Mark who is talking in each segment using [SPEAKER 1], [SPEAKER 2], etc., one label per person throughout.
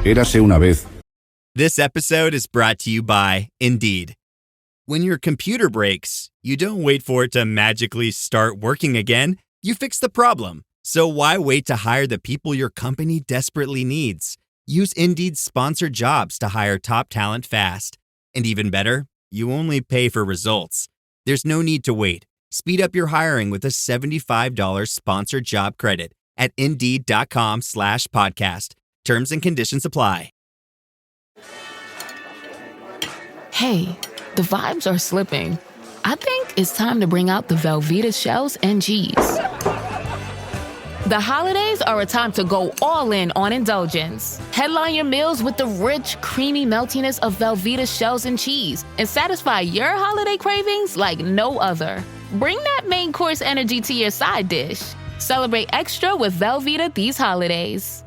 [SPEAKER 1] Érase una vez.
[SPEAKER 2] This episode is brought to you by Indeed. When your computer breaks, you don't wait for it to magically start working again. You fix the problem. So why wait to hire the people your company desperately needs? Use Indeed's sponsored jobs to hire top talent fast. And even better, you only pay for results. There's no need to wait. Speed up your hiring with a $75 sponsored job credit at Indeed.com/podcast. Terms and conditions apply.
[SPEAKER 3] Hey, the vibes are slipping. I think it's time to bring out the Velveeta shells and cheese. The holidays are a time to go all in on indulgence. Headline your meals with the rich, creamy meltiness of Velveeta shells and cheese and satisfy your holiday cravings like no other. Bring that main course energy to your side dish. Celebrate extra with Velveeta these holidays.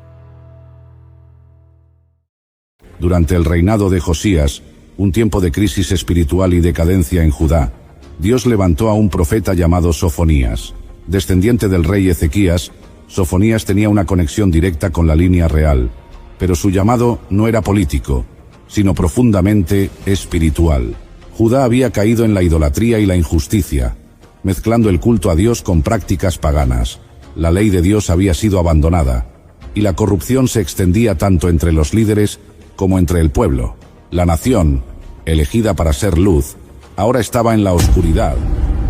[SPEAKER 1] Durante el reinado de Josías, un tiempo de crisis espiritual y decadencia en Judá, Dios levantó a un profeta llamado Sofonías. Descendiente del rey Ezequías, Sofonías tenía una conexión directa con la línea real, pero su llamado no era político, sino profundamente espiritual. Judá había caído en la idolatría y la injusticia, mezclando el culto a Dios con prácticas paganas. La ley de Dios había sido abandonada, y la corrupción se extendía tanto entre los líderes como entre el pueblo. La nación, elegida para ser luz, ahora estaba en la oscuridad,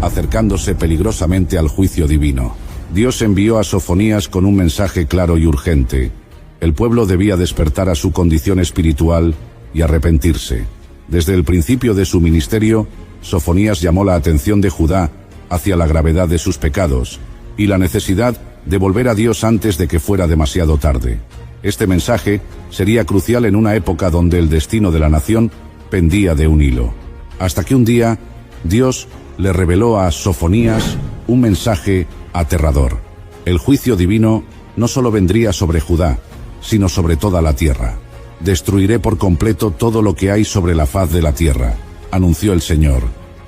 [SPEAKER 1] acercándose peligrosamente al juicio divino. Dios envió a Sofonías con un mensaje claro y urgente. El pueblo debía despertar a su condición espiritual y arrepentirse. Desde el principio de su ministerio, Sofonías llamó la atención de Judá hacia la gravedad de sus pecados y la necesidad de volver a Dios antes de que fuera demasiado tarde. Este mensaje sería crucial en una época donde el destino de la nación pendía de un hilo. Hasta que un día, Dios le reveló a Sofonías un mensaje aterrador. El juicio divino no solo vendría sobre Judá, sino sobre toda la tierra. Destruiré por completo todo lo que hay sobre la faz de la tierra, anunció el Señor.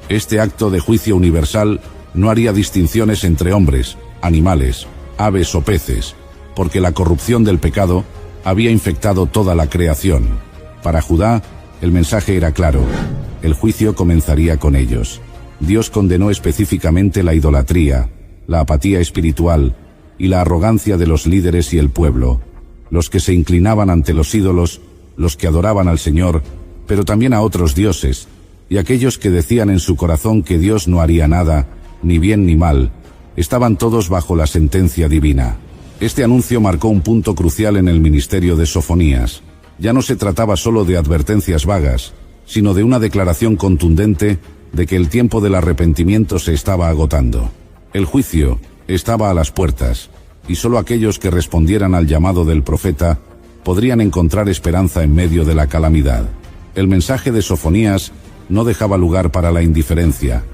[SPEAKER 1] Este acto de juicio universal no haría distinciones entre hombres, animales, aves o peces, porque la corrupción del pecado había infectado toda la creación. Para Judá, el mensaje era claro: el juicio comenzaría con ellos. Dios condenó específicamente la idolatría, la apatía espiritual y la arrogancia de los líderes y el pueblo, los que se inclinaban ante los ídolos, los que adoraban al Señor, pero también a otros dioses, y aquellos que decían en su corazón que Dios no haría nada, ni bien ni mal, estaban todos bajo la sentencia divina. Este anuncio marcó un punto crucial en el ministerio de Sofonías. Ya no se trataba solo de advertencias vagas, sino de una declaración contundente de que el tiempo del arrepentimiento se estaba agotando. El juicio estaba a las puertas, y solo aquellos que respondieran al llamado del profeta podrían encontrar esperanza en medio de la calamidad. El mensaje de Sofonías no dejaba lugar para la indiferencia.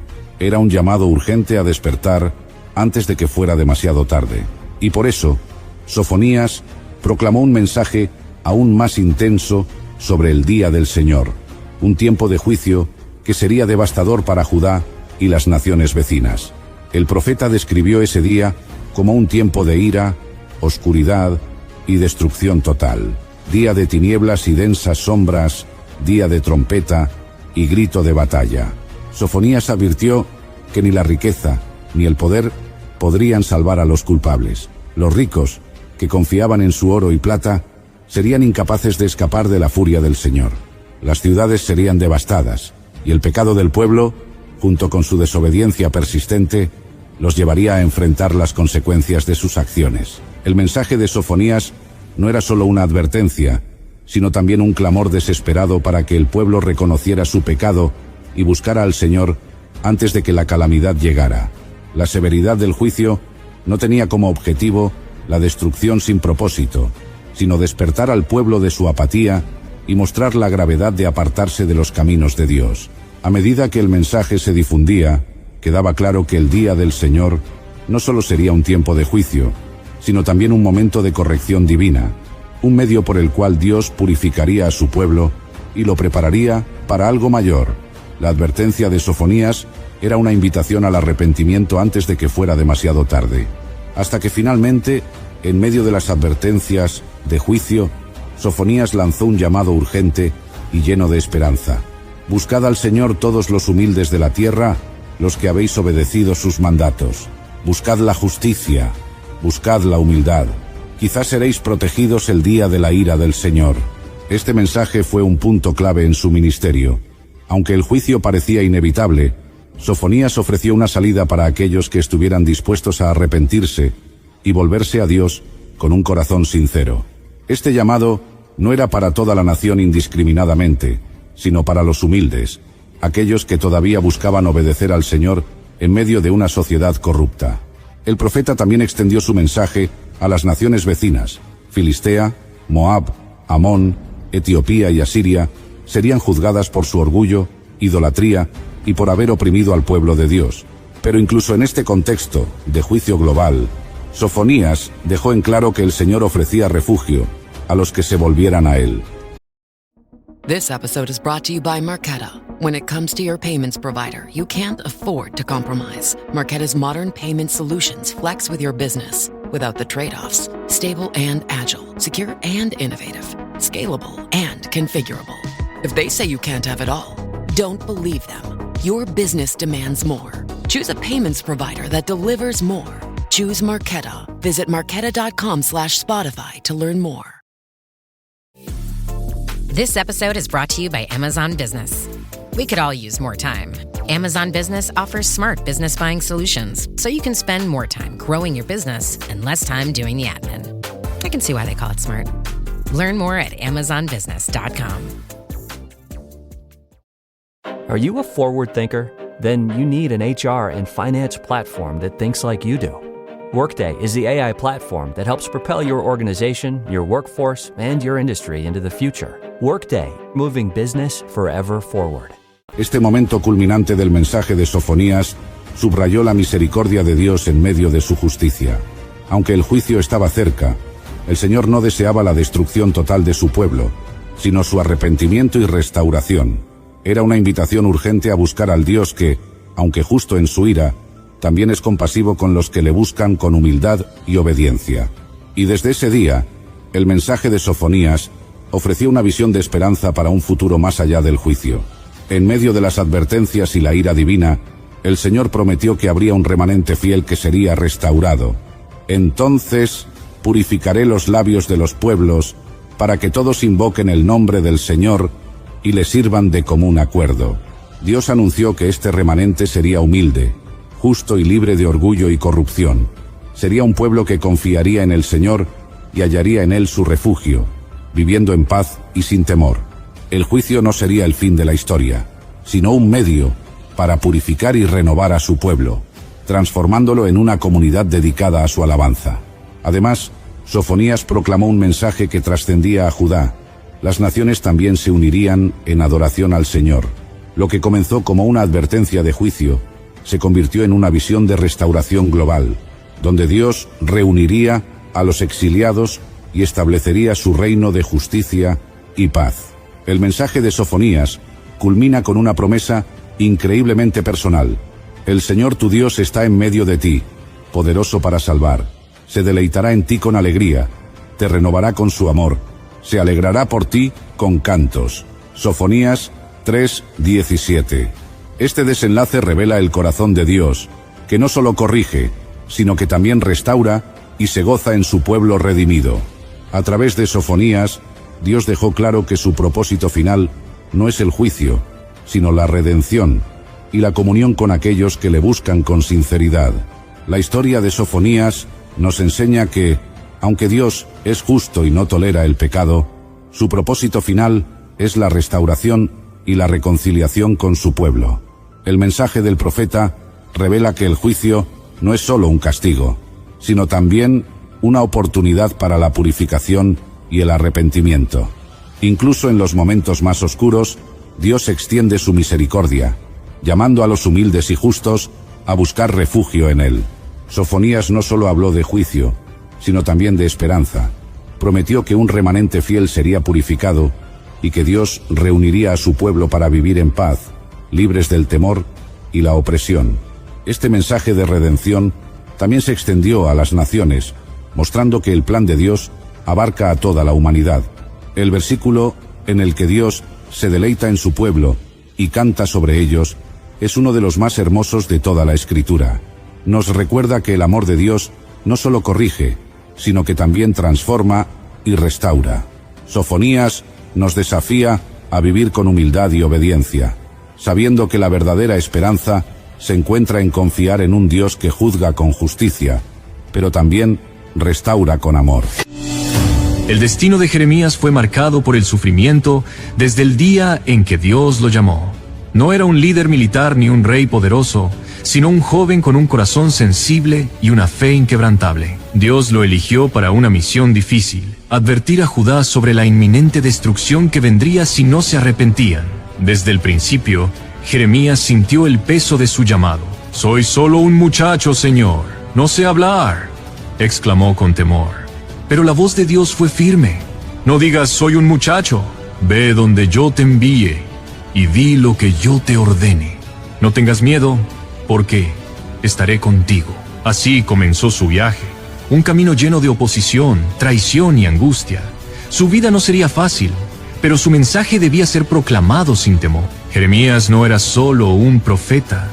[SPEAKER 1] Era un llamado urgente a despertar antes de que fuera demasiado tarde. Y por eso, Sofonías proclamó un mensaje aún más intenso sobre el día del Señor, un tiempo de juicio que sería devastador para Judá y las naciones vecinas. El profeta describió ese día como un tiempo de ira, oscuridad y destrucción total, día de tinieblas y densas sombras, día de trompeta y grito de batalla. Sofonías advirtió que ni la riqueza ni el poder podrían salvar a los culpables. Los ricos, que confiaban en su oro y plata, serían incapaces de escapar de la furia del Señor. Las ciudades serían devastadas, y el pecado del pueblo, junto con su desobediencia persistente, los llevaría a enfrentar las consecuencias de sus acciones. El mensaje de Sofonías no era solo una advertencia, sino también un clamor desesperado para que el pueblo reconociera su pecado y buscara al Señor antes de que la calamidad llegara. La severidad del juicio no tenía como objetivo la destrucción sin propósito, sino despertar al pueblo de su apatía y mostrar la gravedad de apartarse de los caminos de Dios. A medida que el mensaje se difundía, quedaba claro que el día del Señor no solo sería un tiempo de juicio, sino también un momento de corrección divina, un medio por el cual Dios purificaría a su pueblo y lo prepararía para algo mayor. La advertencia de Sofonías era una invitación al arrepentimiento antes de que fuera demasiado tarde, hasta que finalmente, en medio de las advertencias de juicio, Sofonías lanzó un llamado urgente y lleno de esperanza. Buscad al Señor todos los humildes de la tierra, los que habéis obedecido sus mandatos. Buscad la justicia, buscad la humildad. Quizás seréis protegidos el día de la ira del Señor. Este mensaje fue un punto clave en su ministerio. Aunque el juicio parecía inevitable, Sofonías ofreció una salida para aquellos que estuvieran dispuestos a arrepentirse y volverse a Dios con un corazón sincero. Este llamado no era para toda la nación indiscriminadamente, sino para los humildes, aquellos que todavía buscaban obedecer al Señor en medio de una sociedad corrupta. El profeta también extendió su mensaje a las naciones vecinas. Filistea, Moab, Amón, Etiopía y Asiria serían juzgadas por su orgullo, idolatría y por haber oprimido al pueblo de Dios. Pero incluso en este contexto de juicio global, Sofonías dejó en claro que el Señor ofrecía refugio a los que se volvieran a Él.
[SPEAKER 4] This episode is brought to you by Marqeta. When it comes to your payments provider, you can't afford to compromise. Marqeta's modern payment solutions flex with your business without the trade-offs. Stable and agile, secure and innovative, scalable and configurable. If they say you can't have it all, don't believe them. Your business demands more. Choose a payments provider that delivers more. Choose Marqeta. Visit marqeta.com/Spotify to learn more.
[SPEAKER 5] This episode is brought to you by Amazon Business. We could all use more time. Amazon Business offers smart business buying solutions, so you can spend more time growing your business and less time doing the admin. I can see why they call it smart. Learn more at amazonbusiness.com.
[SPEAKER 6] Are you a forward thinker? Then you need an HR and finance platform that thinks like you do. Workday is the AI platform that helps propel your organization, your workforce, and your industry into the future. Workday, moving business forever forward.
[SPEAKER 1] Este momento culminante del mensaje de Sofonías subrayó la misericordia de Dios en medio de su justicia. Aunque el juicio estaba cerca, el Señor no deseaba la destrucción total de su pueblo, sino su arrepentimiento y restauración. Era una invitación urgente a buscar al Dios que, aunque justo en su ira, también es compasivo con los que le buscan con humildad y obediencia. Y desde ese día, el mensaje de Sofonías ofreció una visión de esperanza para un futuro más allá del juicio. En medio de las advertencias y la ira divina, el Señor prometió que habría un remanente fiel que sería restaurado. Entonces purificaré los labios de los pueblos, para que todos invoquen el nombre del Señor y le sirvan de común acuerdo. Dios anunció que este remanente sería humilde, justo y libre de orgullo y corrupción. Sería un pueblo que confiaría en el Señor y hallaría en Él su refugio, viviendo en paz y sin temor. El juicio no sería el fin de la historia, sino un medio para purificar y renovar a su pueblo, transformándolo en una comunidad dedicada a su alabanza. Además, Sofonías proclamó un mensaje que trascendía a Judá. Las naciones también se unirían en adoración al Señor. Lo que comenzó como una advertencia de juicio, se convirtió en una visión de restauración global, donde Dios reuniría a los exiliados y establecería su reino de justicia y paz. El mensaje de Sofonías culmina con una promesa increíblemente personal. El Señor tu Dios está en medio de ti, poderoso para salvar. Se deleitará en ti con alegría, te renovará con su amor, se alegrará por ti con cantos. Sofonías 3:17. Este desenlace revela el corazón de Dios, que no solo corrige, sino que también restaura y se goza en su pueblo redimido. A través de Sofonías, Dios dejó claro que su propósito final no es el juicio, sino la redención y la comunión con aquellos que le buscan con sinceridad. La historia de Sofonías nos enseña que, aunque Dios es justo y no tolera el pecado, su propósito final es la restauración y la reconciliación con su pueblo. El mensaje del profeta revela que el juicio no es solo un castigo, sino también una oportunidad para la purificación y el arrepentimiento. Incluso en los momentos más oscuros, Dios extiende su misericordia, llamando a los humildes y justos a buscar refugio en Él. Sofonías no solo habló de juicio, sino también de esperanza. Prometió que un remanente fiel sería purificado y que Dios reuniría a su pueblo para vivir en paz, libres del temor y la opresión. Este mensaje de redención también se extendió a las naciones, mostrando que el plan de Dios abarca a toda la humanidad. El versículo en el que Dios se deleita en su pueblo y canta sobre ellos es uno de los más hermosos de toda la Escritura. Nos recuerda que el amor de Dios no solo corrige, sino que también transforma y restaura. Sofonías nos desafía a vivir con humildad y obediencia, sabiendo que la verdadera esperanza se encuentra en confiar en un Dios que juzga con justicia, pero también restaura con amor.
[SPEAKER 7] El destino de Jeremías fue marcado por el sufrimiento desde el día en que Dios lo llamó. No era un líder militar ni un rey poderoso, sino un joven con un corazón sensible y una fe inquebrantable. Dios lo eligió para una misión difícil: advertir a Judá sobre la inminente destrucción que vendría si no se arrepentían. Desde el principio, Jeremías sintió el peso de su llamado. «Soy solo un muchacho, Señor, no sé hablar», exclamó con temor. Pero la voz de Dios fue firme. «No digas soy un muchacho, ve donde yo te envíe y di lo que yo te ordene. No tengas miedo, porque estaré contigo». Así comenzó su viaje, un camino lleno de oposición, traición y angustia. Su vida no sería fácil, pero su mensaje debía ser proclamado sin temor. Jeremías no era solo un profeta,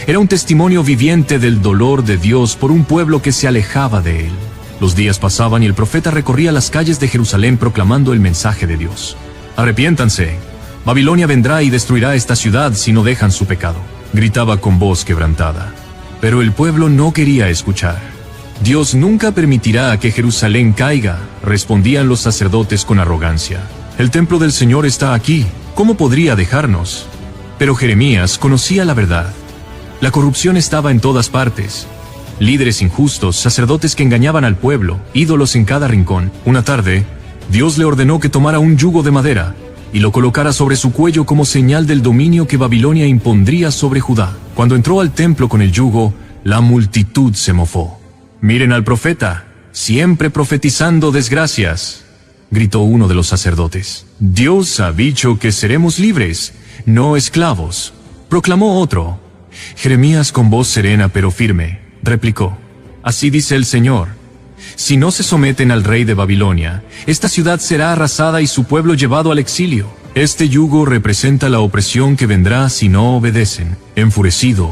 [SPEAKER 7] era un testimonio viviente del dolor de Dios por un pueblo que se alejaba de él. Los días pasaban y el profeta recorría las calles de Jerusalén proclamando el mensaje de Dios. «Arrepiéntanse, Babilonia vendrá y destruirá esta ciudad si no dejan su pecado», gritaba con voz quebrantada. Pero el pueblo no quería escuchar. «Dios nunca permitirá que Jerusalén caiga», respondían los sacerdotes con arrogancia. «El templo del Señor está aquí, ¿cómo podría dejarnos?». Pero Jeremías conocía la verdad. La corrupción estaba en todas partes. Líderes injustos, sacerdotes que engañaban al pueblo, ídolos en cada rincón. Una tarde, Dios le ordenó que tomara un yugo de madera y lo colocara sobre su cuello como señal del dominio que Babilonia impondría sobre Judá. Cuando entró al templo con el yugo, la multitud se mofó. «Miren al profeta, siempre profetizando desgracias», gritó uno de los sacerdotes. «Dios ha dicho que seremos libres, no esclavos», proclamó otro. Jeremías, con voz serena pero firme, replicó: «Así dice el Señor, si no se someten al rey de Babilonia, esta ciudad será arrasada y su pueblo llevado al exilio. Este yugo representa la opresión que vendrá si no obedecen». Enfurecido,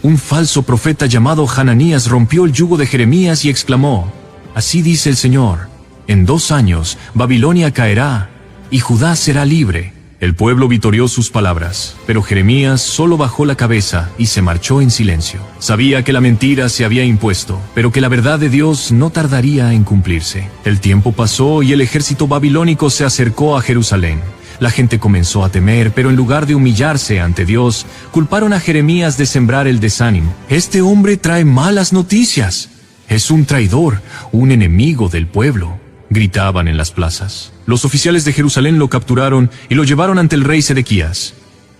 [SPEAKER 7] un falso profeta llamado Hananías rompió el yugo de Jeremías y exclamó: «Así dice el Señor, en 2 años Babilonia caerá y Judá será libre». El pueblo vitoreó sus palabras, pero Jeremías solo bajó la cabeza y se marchó en silencio. Sabía que la mentira se había impuesto, pero que la verdad de Dios no tardaría en cumplirse. El tiempo pasó y el ejército babilónico se acercó a Jerusalén. La gente comenzó a temer, pero en lugar de humillarse ante Dios, culparon a Jeremías de sembrar el desánimo. «Este hombre trae malas noticias. Es un traidor, un enemigo del pueblo», gritaban en las plazas. Los oficiales de Jerusalén lo capturaron y lo llevaron ante el rey Sedequías.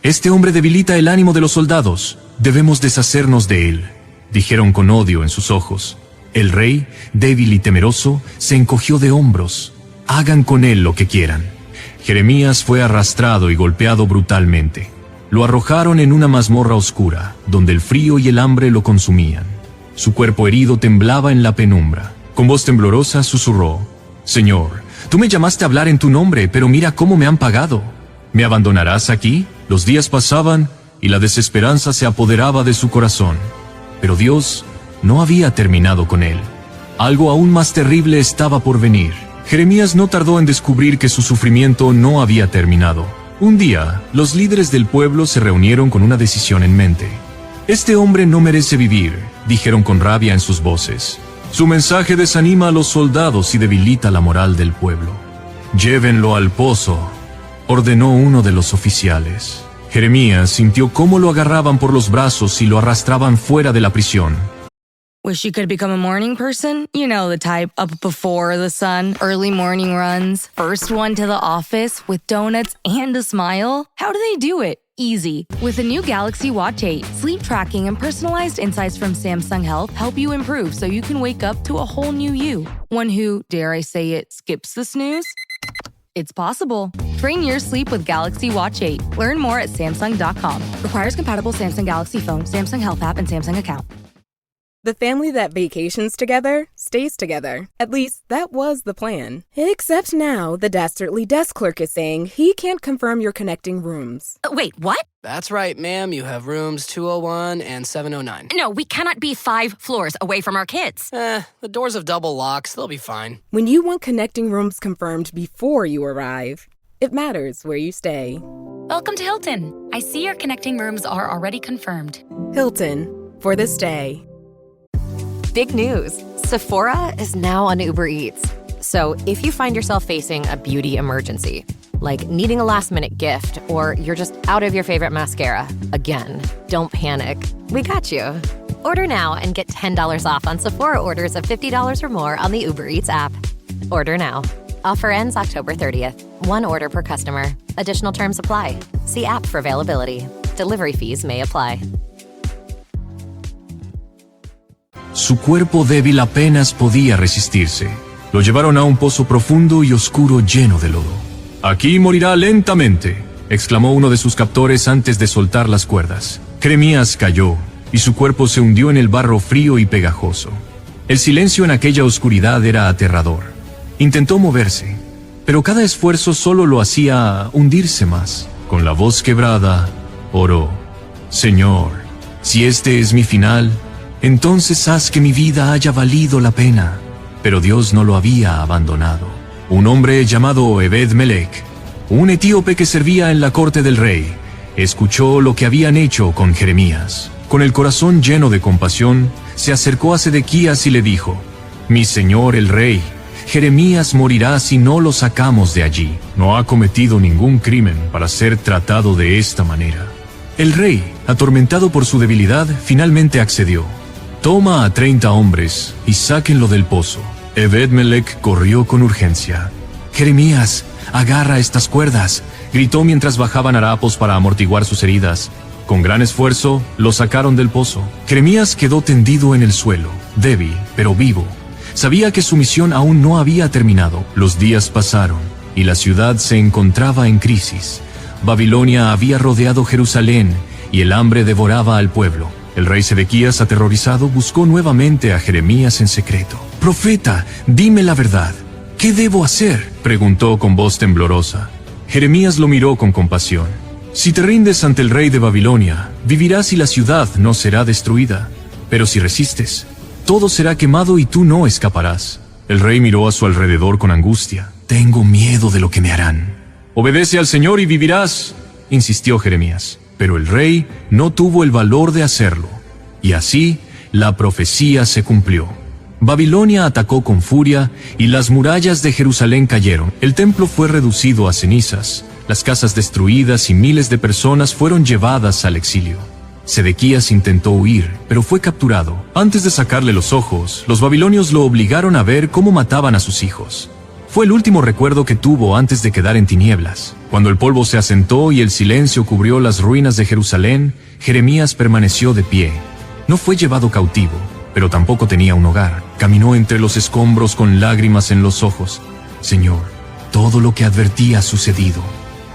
[SPEAKER 7] «Este hombre debilita el ánimo de los soldados. Debemos deshacernos de él», dijeron con odio en sus ojos. El rey, débil y temeroso, se encogió de hombros. «Hagan con él lo que quieran». Jeremías fue arrastrado y golpeado brutalmente. Lo arrojaron en una mazmorra oscura, donde el frío y el hambre lo consumían. Su cuerpo herido temblaba en la penumbra. Con voz temblorosa susurró: «Señor, tú me llamaste a hablar en tu nombre, pero mira cómo me han pagado. ¿Me abandonarás aquí?». Los días pasaban y la desesperanza se apoderaba de su corazón. Pero Dios no había terminado con él. Algo aún más terrible estaba por venir. Jeremías no tardó en descubrir que su sufrimiento no había terminado. Un día, los líderes del pueblo se reunieron con una decisión en mente. «Este hombre no merece vivir», dijeron con rabia en sus voces. «Su mensaje desanima a los soldados y debilita la moral del pueblo». «Llévenlo al pozo», ordenó uno de los oficiales. Jeremías sintió cómo lo agarraban por los brazos y lo arrastraban fuera de la prisión.
[SPEAKER 8] Wish you could become a morning person? You know the type, up before the sun, early morning runs, first one to the office with donuts and a smile. How do they do it? Easy. With the new Galaxy Watch 8, sleep tracking and personalized insights from Samsung Health help you improve so you can wake up to a whole new you. One who, dare I say it, skips the snooze? It's possible. Train your sleep with Galaxy Watch 8. Learn more at Samsung.com. Requires compatible Samsung Galaxy phone, Samsung Health app, and Samsung account.
[SPEAKER 9] The family that vacations together stays together. At least, that was the plan. Except now, the Dastardly desk clerk is saying he can't confirm your connecting rooms.
[SPEAKER 10] Wait, what?
[SPEAKER 11] That's right, ma'am. You have rooms 201 and 709.
[SPEAKER 10] No, we cannot be 5 floors away from our kids.
[SPEAKER 11] The doors have double locks. They'll be fine.
[SPEAKER 9] When you want connecting rooms confirmed before you arrive, it matters where you stay.
[SPEAKER 12] Welcome to Hilton. I see your connecting rooms are already confirmed.
[SPEAKER 9] Hilton, for this day.
[SPEAKER 13] Big news. Sephora is now on Uber Eats. So if you find yourself facing a beauty emergency, like needing a last-minute gift, or you're just out of your favorite mascara, again, don't panic. We got you. Order now and get $10 off on Sephora orders of $50 or more on the Uber Eats app. Order now. Offer ends October 30th. 1 order per customer. Additional terms apply. See app for availability. Delivery fees may apply.
[SPEAKER 7] Su cuerpo débil apenas podía resistirse. Lo llevaron a un pozo profundo y oscuro lleno de lodo. «Aquí morirá lentamente», exclamó uno de sus captores antes de soltar las cuerdas. Jeremías cayó, y su cuerpo se hundió en el barro frío y pegajoso. El silencio en aquella oscuridad era aterrador. Intentó moverse, pero cada esfuerzo solo lo hacía hundirse más. Con la voz quebrada, oró: «Señor, si este es mi final, entonces haz que mi vida haya valido la pena». Pero Dios no lo había abandonado. Un hombre llamado Ebed-Melech, un etíope que servía en la corte del rey, escuchó lo que habían hecho con Jeremías. Con el corazón lleno de compasión, se acercó a Sedequías y le dijo: «Mi señor el rey, Jeremías morirá si no lo sacamos de allí. No ha cometido ningún crimen para ser tratado de esta manera». El rey, atormentado por su debilidad, finalmente accedió. «Toma a 30 hombres y sáquenlo del pozo». Ebed-Melech corrió con urgencia. «Jeremías, agarra estas cuerdas», gritó mientras bajaban harapos para amortiguar sus heridas. Con gran esfuerzo, lo sacaron del pozo. Jeremías quedó tendido en el suelo, débil, pero vivo. Sabía que su misión aún no había terminado. Los días pasaron, y la ciudad se encontraba en crisis. Babilonia había rodeado Jerusalén, y el hambre devoraba al pueblo. El rey Sedequías, aterrorizado, buscó nuevamente a Jeremías en secreto. «Profeta, dime la verdad. ¿Qué debo hacer?», preguntó con voz temblorosa. Jeremías lo miró con compasión. «Si te rindes ante el rey de Babilonia, vivirás y la ciudad no será destruida. Pero si resistes, todo será quemado y tú no escaparás». El rey miró a su alrededor con angustia. «Tengo miedo de lo que me harán». «Obedece al Señor y vivirás», insistió Jeremías. Pero el rey no tuvo el valor de hacerlo, y así la profecía se cumplió. Babilonia atacó con furia y las murallas de Jerusalén cayeron. El templo fue reducido a cenizas, las casas destruidas y miles de personas fueron llevadas al exilio. Sedequías intentó huir, pero fue capturado. Antes de sacarle los ojos, los babilonios lo obligaron a ver cómo mataban a sus hijos. Fue el último recuerdo que tuvo antes de quedar en tinieblas. Cuando el polvo se asentó y el silencio cubrió las ruinas de Jerusalén, Jeremías permaneció de pie. No fue llevado cautivo, pero tampoco tenía un hogar. Caminó entre los escombros con lágrimas en los ojos. «Señor, todo lo que advertí ha sucedido.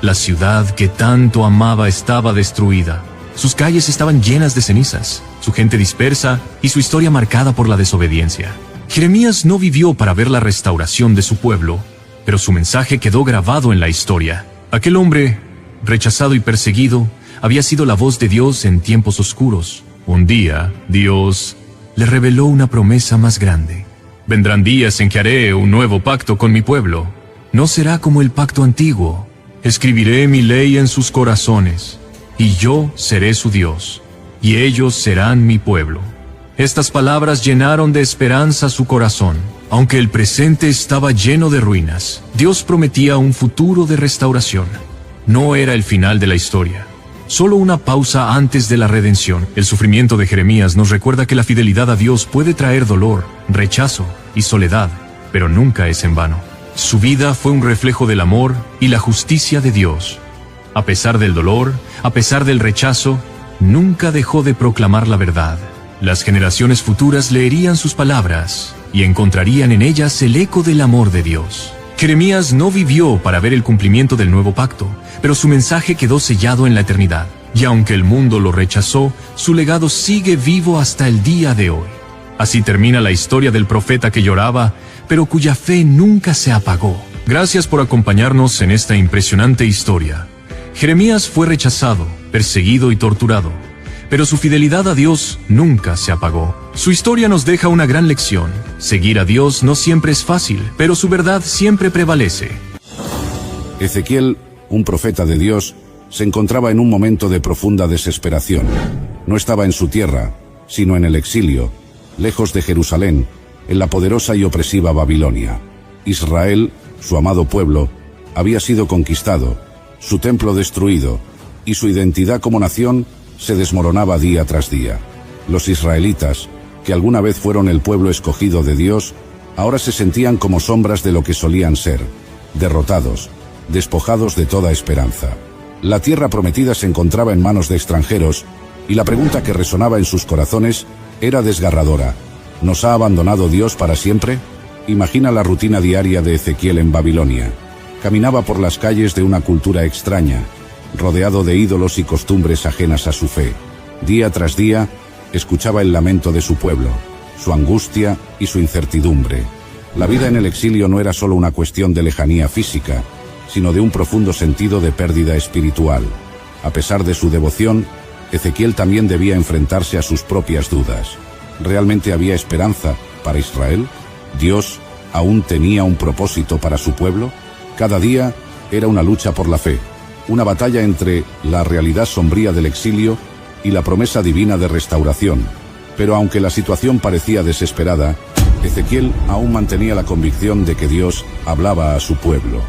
[SPEAKER 7] La ciudad que tanto amaba estaba destruida. Sus calles estaban llenas de cenizas, su gente dispersa y su historia marcada por la desobediencia». Jeremías no vivió para ver la restauración de su pueblo, pero su mensaje quedó grabado en la historia. Aquel hombre, rechazado y perseguido, había sido la voz de Dios en tiempos oscuros. Un día, Dios le reveló una promesa más grande. «Vendrán días en que haré un nuevo pacto con mi pueblo. No será como el pacto antiguo. Escribiré mi ley en sus corazones, y yo seré su Dios, y ellos serán mi pueblo». Estas palabras llenaron de esperanza su corazón. Aunque el presente estaba lleno de ruinas, Dios prometía un futuro de restauración. No era el final de la historia, solo una pausa antes de la redención. El sufrimiento de Jeremías nos recuerda que la fidelidad a Dios puede traer dolor, rechazo y soledad, pero nunca es en vano. Su vida fue un reflejo del amor y la justicia de Dios. A pesar del dolor, a pesar del rechazo, nunca dejó de proclamar la verdad. Las generaciones futuras leerían sus palabras y encontrarían en ellas el eco del amor de Dios. Jeremías no vivió para ver el cumplimiento del nuevo pacto, pero su mensaje quedó sellado en la eternidad. Y aunque el mundo lo rechazó, su legado sigue vivo hasta el día de hoy. Así termina la historia del profeta que lloraba, pero cuya fe nunca se apagó. Gracias por acompañarnos en esta impresionante historia. Jeremías fue rechazado, perseguido y torturado, pero su fidelidad a Dios nunca se apagó. Su historia nos deja una gran lección. Seguir a Dios no siempre es fácil, pero su verdad siempre prevalece.
[SPEAKER 1] Ezequiel, un profeta de Dios, se encontraba en un momento de profunda desesperación. No estaba en su tierra, sino en el exilio, lejos de Jerusalén, en la poderosa y opresiva Babilonia. Israel, su amado pueblo, había sido conquistado, su templo destruido, y su identidad como nación se desmoronaba día tras día. Los israelitas, que alguna vez fueron el pueblo escogido de Dios, ahora se sentían como sombras de lo que solían ser, derrotados, despojados de toda esperanza. La tierra prometida se encontraba en manos de extranjeros, y la pregunta que resonaba en sus corazones era desgarradora. ¿Nos ha abandonado Dios para siempre? Imagina la rutina diaria de Ezequiel en Babilonia. Caminaba por las calles de una cultura extraña, rodeado de ídolos y costumbres ajenas a su fe. Día tras día, escuchaba el lamento de su pueblo, su angustia y su incertidumbre. La vida en el exilio no era solo una cuestión de lejanía física, sino de un profundo sentido de pérdida espiritual. A pesar de su devoción, Ezequiel también debía enfrentarse a sus propias dudas. ¿Realmente había esperanza para Israel? ¿Dios aún tenía un propósito para su pueblo? Cada día era una lucha por la fe, una batalla entre la realidad sombría del exilio y la promesa divina de restauración. Pero aunque la situación parecía desesperada, Ezequiel aún mantenía la convicción de que Dios hablaba a su pueblo.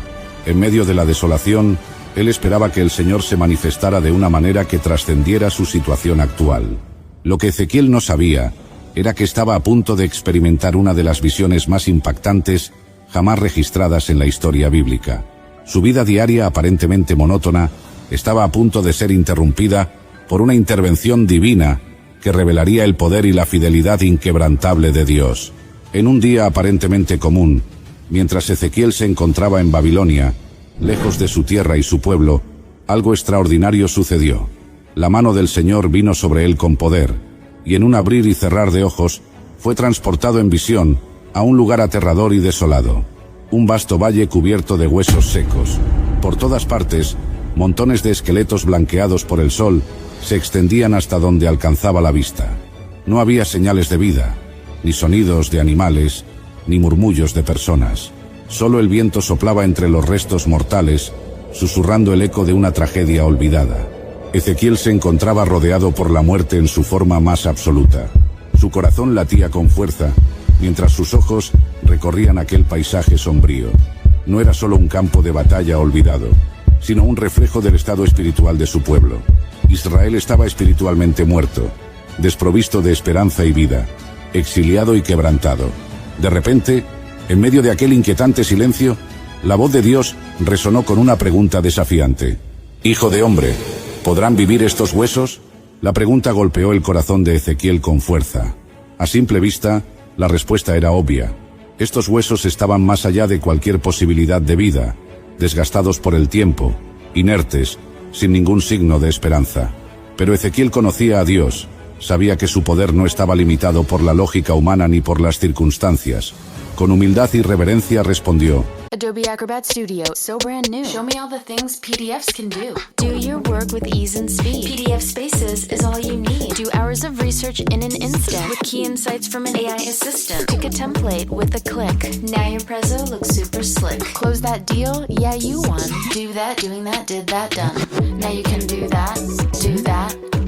[SPEAKER 1] En medio de la desolación, él esperaba que el Señor se manifestara de una manera que trascendiera su situación actual. Lo que Ezequiel no sabía era que estaba a punto de experimentar una de las visiones más impactantes jamás registradas en la historia bíblica. Su vida diaria, aparentemente monótona, estaba a punto de ser interrumpida por una intervención divina que revelaría el poder y la fidelidad inquebrantable de Dios. En un día aparentemente común, mientras Ezequiel se encontraba en Babilonia, lejos de su tierra y su pueblo, algo extraordinario sucedió. La mano del Señor vino sobre él con poder, y en un abrir y cerrar de ojos, fue transportado en visión a un lugar aterrador y desolado. Un vasto valle cubierto de huesos secos. Por todas partes, montones de esqueletos blanqueados por el sol se extendían hasta donde alcanzaba la vista. No había señales de vida, ni sonidos de animales, ni murmullos de personas. Solo el viento soplaba entre los restos mortales, susurrando el eco de una tragedia olvidada. Ezequiel se encontraba rodeado por la muerte en su forma más absoluta. Su corazón latía con fuerza, mientras sus ojos recorrían aquel paisaje sombrío. No era solo un campo de batalla olvidado, sino un reflejo del estado espiritual de su pueblo. Israel estaba espiritualmente muerto, desprovisto de esperanza y vida, exiliado y quebrantado. De repente, en medio de aquel inquietante silencio, la voz de Dios resonó con una pregunta desafiante. «Hijo de hombre, ¿podrán vivir estos huesos?». La pregunta golpeó el corazón de Ezequiel con fuerza. A simple vista, la respuesta era obvia. Estos huesos estaban más allá de cualquier posibilidad de vida, desgastados por el tiempo, inertes, sin ningún signo de esperanza. Pero Ezequiel conocía a Dios, sabía que su poder no estaba limitado por la lógica humana ni por las circunstancias. Con humildad y reverencia respondió:
[SPEAKER 14] Adobe Acrobat Studio, so brand new. Show me all the things PDFs can do. Do your work with ease and speed. PDF Spaces is all you need. Do hours of research in an instant with key insights from an AI assistant. Pick a template with a click. Now your prezzo looks super slick. Close that deal? Yeah, you won. Do that, doing that, did that, done. Now you can do that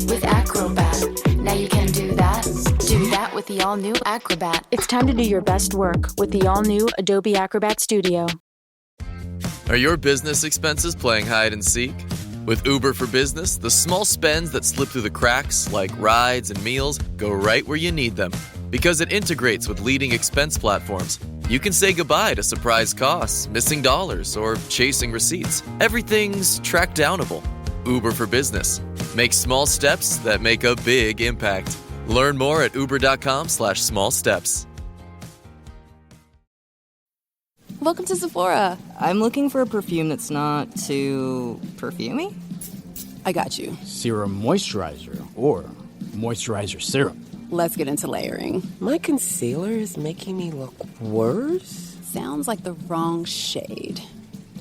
[SPEAKER 14] with Acrobat. Now you can do that with the all-new Acrobat. It's time to do your best work with the all-new Adobe Acrobat Studio.
[SPEAKER 15] Are your business expenses playing hide and seek? With Uber for Business, the small spends that slip through the cracks, like rides and meals, go right where you need them. Because it integrates with leading expense platforms, you can say goodbye to surprise costs, missing dollars, or chasing receipts. Everything's track-downable. Uber for Business. Make small steps that make a big impact. Learn more at uber.com/small steps.
[SPEAKER 16] Welcome to Sephora. I'm looking for a perfume that's not too perfumey.
[SPEAKER 17] I got you. Serum moisturizer or moisturizer serum. let's get into layering.
[SPEAKER 18] My concealer is making me look worse?
[SPEAKER 17] Sounds like the wrong shade.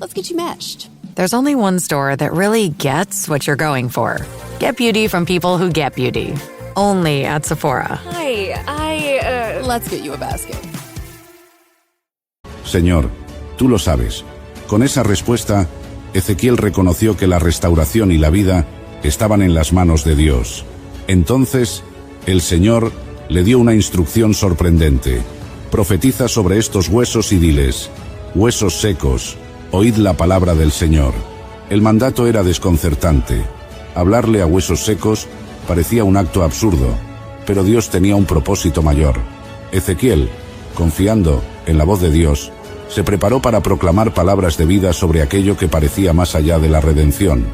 [SPEAKER 17] Let's get you matched.
[SPEAKER 4] There's only one store that really gets what you're going for. Get beauty from people who get beauty. Only at Sephora.
[SPEAKER 17] Hi, let's get you a basket.
[SPEAKER 1] Señor, tú lo sabes. Con esa respuesta, Ezequiel reconoció que la restauración y la vida estaban en las manos de Dios. Entonces, el Señor le dio una instrucción sorprendente. Profetiza sobre estos huesos y diles: huesos secos, oíd la palabra del Señor. El mandato era desconcertante. Hablarle a huesos secos parecía un acto absurdo, pero Dios tenía un propósito mayor. Ezequiel, confiando en la voz de Dios, se preparó para proclamar palabras de vida sobre aquello que parecía más allá de la redención.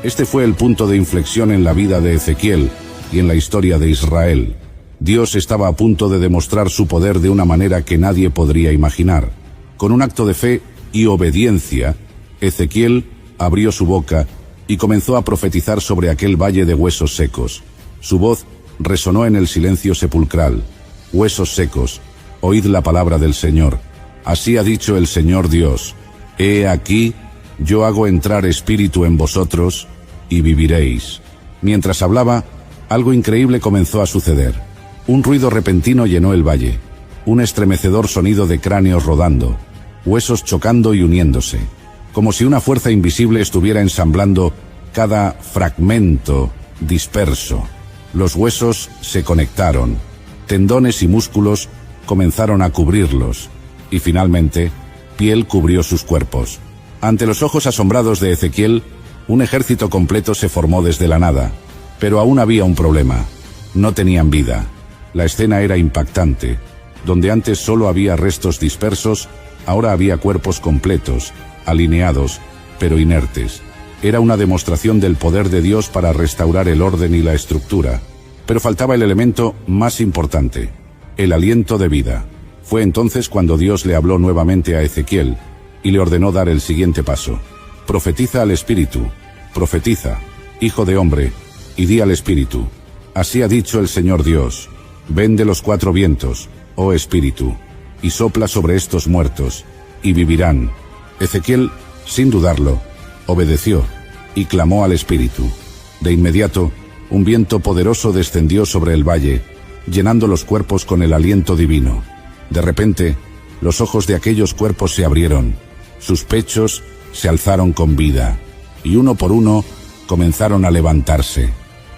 [SPEAKER 1] Este fue el punto de inflexión en la vida de Ezequiel y en la historia de Israel. Dios estaba a punto de demostrar su poder de una manera que nadie podría imaginar. Con un acto de fe y obediencia, Ezequiel abrió su boca y comenzó a profetizar sobre aquel valle de huesos secos. Su voz resonó en el silencio sepulcral. Huesos secos, oíd la palabra del Señor. Así ha dicho el Señor Dios: he aquí, yo hago entrar espíritu en vosotros, y viviréis. Mientras hablaba, algo increíble comenzó a suceder. Un ruido repentino llenó el valle. Un estremecedor sonido de cráneos rodando, huesos chocando y uniéndose, como si una fuerza invisible estuviera ensamblando cada fragmento disperso. Los huesos se conectaron, tendones y músculos comenzaron a cubrirlos, y finalmente, piel cubrió sus cuerpos. Ante los ojos asombrados de Ezequiel, un ejército completo se formó desde la nada. Pero aún había un problema: no tenían vida. La escena era impactante. Donde antes solo había restos dispersos, ahora había cuerpos completos, alineados, pero inertes. Era una demostración del poder de Dios para restaurar el orden y la estructura. Pero faltaba el elemento más importante: el aliento de vida. Fue entonces cuando Dios le habló nuevamente a Ezequiel y le ordenó dar el siguiente paso. Profetiza al Espíritu, profetiza, hijo de hombre, y di al Espíritu: así ha dicho el Señor Dios, ven de los cuatro vientos, oh Espíritu, y sopla sobre estos muertos, y vivirán. Ezequiel, sin dudarlo, obedeció, y clamó al Espíritu. De inmediato, un viento poderoso descendió sobre el valle, llenando los cuerpos con el aliento divino. De repente, los ojos de aquellos cuerpos se abrieron, sus pechos se alzaron con vida, y uno por uno comenzaron a levantarse.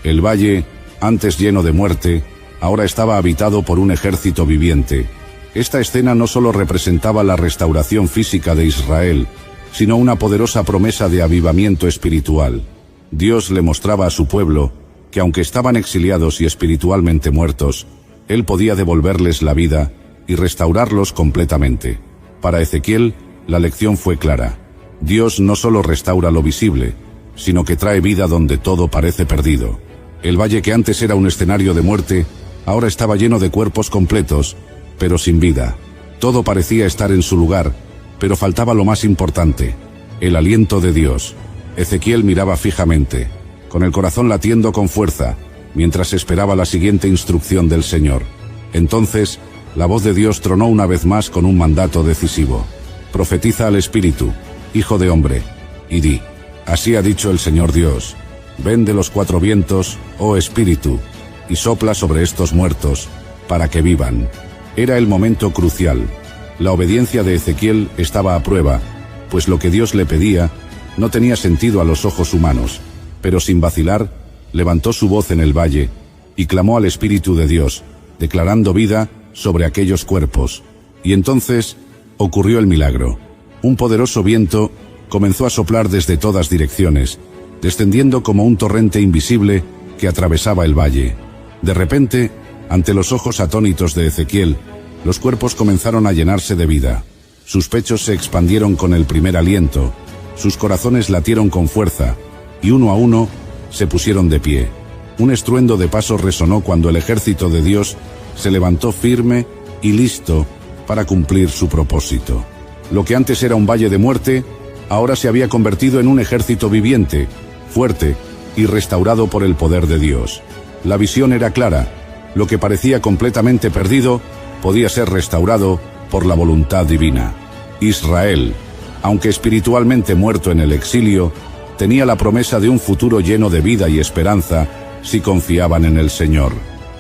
[SPEAKER 1] El valle, antes lleno de muerte, ahora estaba habitado por un ejército viviente. Esta escena no solo representaba la restauración física de Israel, sino una poderosa promesa de avivamiento espiritual. Dios le mostraba a su pueblo que aunque estaban exiliados y espiritualmente muertos, Él podía devolverles la vida y restaurarlos completamente. Para Ezequiel, la lección fue clara: Dios no solo restaura lo visible, sino que trae vida donde todo parece perdido. El valle que antes era un escenario de muerte, ahora estaba lleno de cuerpos completos, pero sin vida. Todo parecía estar en su lugar, pero faltaba lo más importante: el aliento de Dios. Ezequiel miraba fijamente, con el corazón latiendo con fuerza, mientras esperaba la siguiente instrucción del Señor. Entonces, la voz de Dios tronó una vez más con un mandato decisivo: profetiza al Espíritu, hijo de hombre, y di: así ha dicho el Señor Dios, ven de los cuatro vientos, oh Espíritu, y sopla sobre estos muertos, para que vivan. Era el momento crucial. La obediencia de Ezequiel estaba a prueba, pues lo que Dios le pedía no tenía sentido a los ojos humanos, pero sin vacilar, levantó su voz en el valle y clamó al Espíritu de Dios, declarando vida sobre aquellos cuerpos. Y entonces ocurrió el milagro. Un poderoso viento comenzó a soplar desde todas direcciones, descendiendo como un torrente invisible que atravesaba el valle. De repente, ante los ojos atónitos de Ezequiel, los cuerpos comenzaron a llenarse de vida. Sus pechos se expandieron con el primer aliento, sus corazones latieron con fuerza, y uno a uno se pusieron de pie. Un estruendo de pasos resonó cuando el ejército de Dios se levantó firme y listo para cumplir su propósito. Lo que antes era un valle de muerte, ahora se había convertido en un ejército viviente, fuerte y restaurado por el poder de Dios. La visión era clara: Lo que parecía completamente perdido podía ser restaurado por la voluntad divina. Israel, aunque espiritualmente muerto en el exilio, tenía la promesa de un futuro lleno de vida y esperanza si confiaban en el Señor.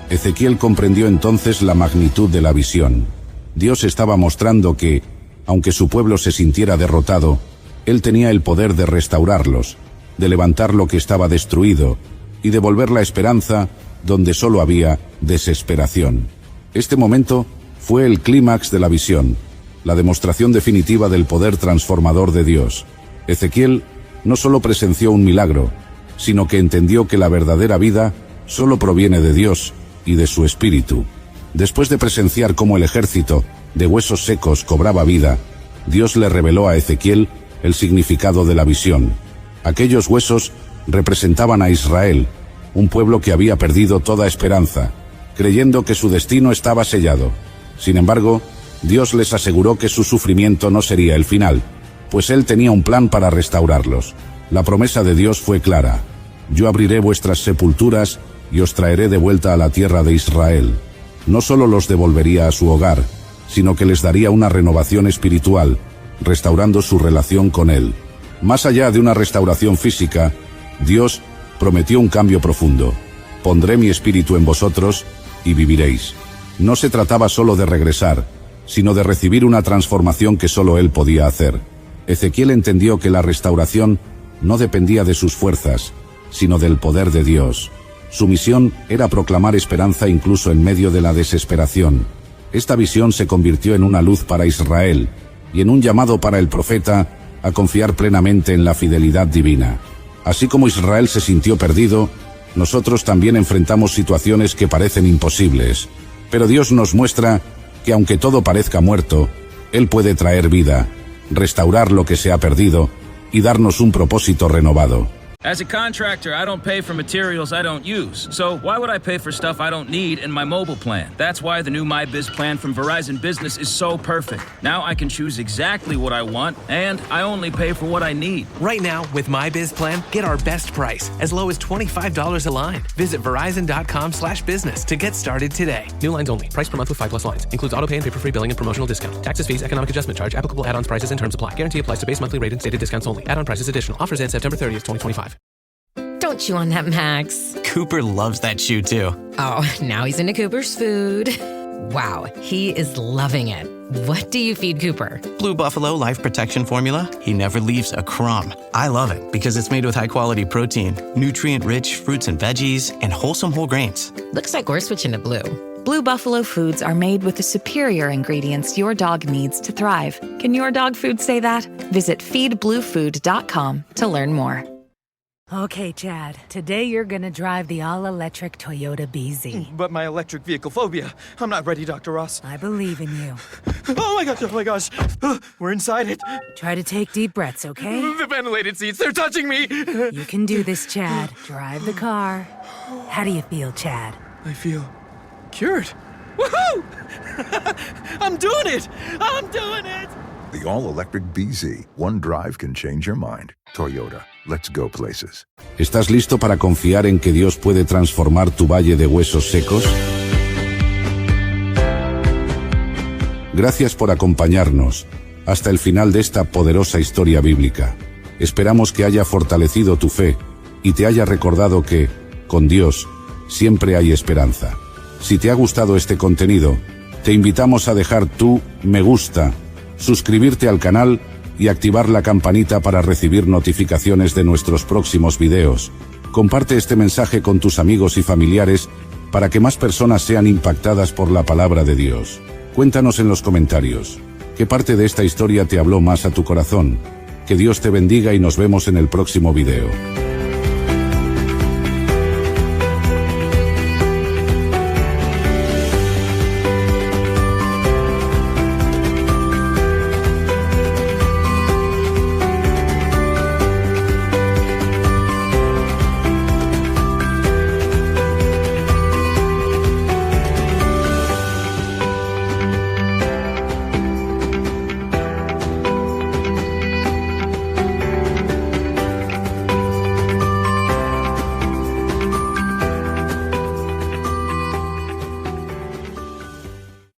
[SPEAKER 1] Ezequiel comprendió entonces la magnitud de la visión. Dios estaba mostrando que, aunque su pueblo se sintiera derrotado, Él tenía el poder de restaurarlos, de levantar lo que estaba destruido y de volver la esperanza donde solo había desesperación. Este momento fue el clímax de la visión, la demostración definitiva del poder transformador de Dios. Ezequiel no solo presenció un milagro, sino que entendió que la verdadera vida solo proviene de Dios y de su Espíritu. Después de presenciar cómo el ejército de huesos secos cobraba vida, Dios le reveló a Ezequiel el significado de la visión. Aquellos huesos representaban a Israel, un pueblo que había perdido toda esperanza, creyendo que su destino estaba sellado. Sin embargo, Dios les aseguró que su sufrimiento no sería el final, pues Él tenía un plan para restaurarlos. La promesa de Dios fue clara: yo abriré vuestras sepulturas y os traeré de vuelta a la tierra de Israel. No solo los devolvería a su hogar, sino que les daría una renovación espiritual, restaurando su relación con Él. Más allá de una restauración física, Dios prometió un cambio profundo. Pondré mi espíritu en vosotros y viviréis. No se trataba solo de regresar, sino de recibir una transformación que solo Él podía hacer. Ezequiel entendió que la restauración no dependía de sus fuerzas, sino del poder de Dios. Su misión era proclamar esperanza incluso en medio de la desesperación. Esta visión se convirtió en una luz para Israel y en un llamado para el profeta a confiar plenamente en la fidelidad divina. Así como Israel se sintió perdido, nosotros también enfrentamos situaciones que parecen imposibles. Pero Dios nos muestra que aunque todo parezca muerto, Él puede traer vida, restaurar lo que se ha perdido y darnos un propósito renovado.
[SPEAKER 19] As a contractor, I don't pay for materials I don't use. So why would I pay for stuff I don't need in my mobile plan? That's why the new MyBiz plan from Verizon Business is so perfect. Now I can choose exactly what I want, and I only pay for what I need.
[SPEAKER 20] Right now, with MyBiz plan, get our best price, as low as $25 a line. Visit Verizon.com/business to get started today. New lines only. Price per month with 5+ lines. Includes auto pay and paper-free billing and promotional discount. Taxes, fees, economic adjustment charge. Applicable add-ons, prices, and terms apply. Guarantee applies to base monthly rate and stated discounts only. Add-on prices additional. Offers end September 30th, 2025.
[SPEAKER 5] Don't chew on that, Max.
[SPEAKER 21] Cooper loves that chew, too.
[SPEAKER 5] Oh, now he's into Cooper's food. Wow, he is loving it. What do you feed Cooper?
[SPEAKER 21] Blue Buffalo Life Protection Formula. He never leaves a crumb. I love it because it's made with high-quality protein, nutrient-rich fruits and veggies, and wholesome whole grains.
[SPEAKER 5] Looks like we're switching to Blue.
[SPEAKER 22] Blue Buffalo foods are made with the superior ingredients your dog needs to thrive. Can your dog food say that? Visit feedbluefood.com to learn more.
[SPEAKER 23] Okay, Chad, today you're gonna drive the all-electric Toyota BZ.
[SPEAKER 24] But my electric vehicle phobia. I'm not ready, Dr. Ross.
[SPEAKER 23] I believe in you.
[SPEAKER 24] Oh my gosh. We're inside it.
[SPEAKER 23] Try to take deep breaths, okay?
[SPEAKER 24] The ventilated seats, they're touching me.
[SPEAKER 23] You can do this, Chad. Drive the car. How do you feel, Chad?
[SPEAKER 24] I feel cured. Woohoo! I'm doing it!
[SPEAKER 25] The all-electric BZ. One drive can change your mind. Toyota. Let's go places.
[SPEAKER 1] ¿Estás listo para confiar en que Dios puede transformar tu valle de huesos secos? Gracias por acompañarnos hasta el final de esta poderosa historia bíblica. Esperamos que haya fortalecido tu fe y te haya recordado que, con Dios, siempre hay esperanza. Si te ha gustado este contenido, te invitamos a dejar tu me gusta, suscribirte al canal y activar la campanita para recibir notificaciones de nuestros próximos videos. Comparte este mensaje con tus amigos y familiares para que más personas sean impactadas por la palabra de Dios. Cuéntanos en los comentarios qué parte de esta historia te habló más a tu corazón. Que Dios te bendiga y nos vemos en el próximo video.